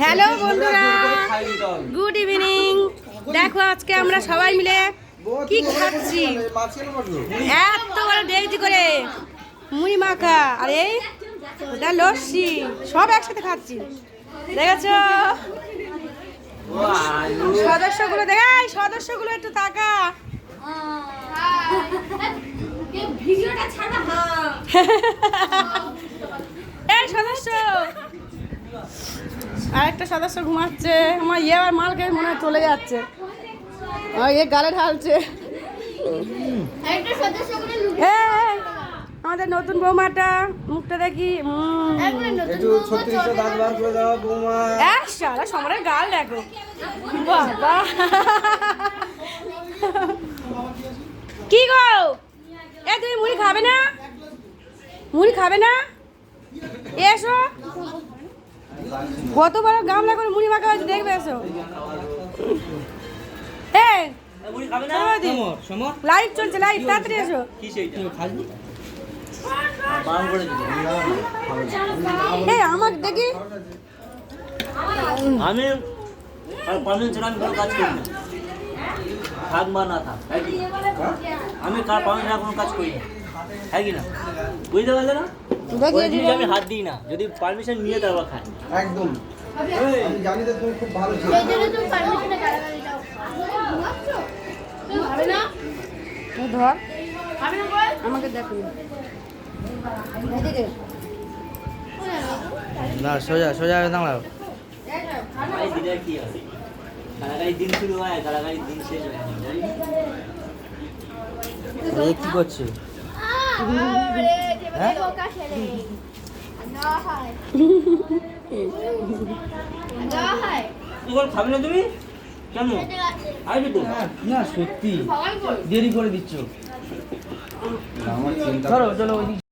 Hello বন্ধুরা, good evening. দেখো আজকে আমরা সবাই মিলে কি খাচ্ছি। এত বড় ডেকচি করে মুড়ি মাখা আর এই লস্যি সব একসাথে খাচ্ছি। দেখেছো সদস্যগুলো, দেখাই সদস্যগুলো একটু তাকা। এই সদস্য, আরেকটা সদস্য ঘুমাচ্ছে। আমার আবার মাল খেয়ে মনে হয় চলে যাচ্ছে, গালে ঢালছে। আমাদের নতুন বৌমাটা মুখটা দেখি, সমরের গাল দেখো। বাবা কি গো, এ তুমি মুড়ি খাবে না? মুড়ি খাবে না? এসো, কত বড় গামলা করে মুড়ি মাখা হয়েছে দেখবে। এসো, লাইভ চলছে, লাইভ, তাড়াতাড়ি এসো। আমাকে দেখি, আমি কাজ করি না, থাক বা না থাক, আমি কার পারমিশন কোনো কাজ করি না, হ্যাঁ কি না? বুঝতে পারলে না? আমি হাত দিই না, যদি পারমিশন নিয়ে তারপর খাই। একদম আমি জানি যে তুমি খুব ভালো ছিল। ধর আমাকে দেখো না, সোজা সোজা দাঁড়াও। দিনের কি হয়, গালাগাড়ির দিন শুরু হয়, গালাগাড়ির দিন শেষ হয়। কি করছে? খাবে না তুমি? কেন আসবে তো না, সত্যি দেরি করে দিচ্ছ। চলো চলো।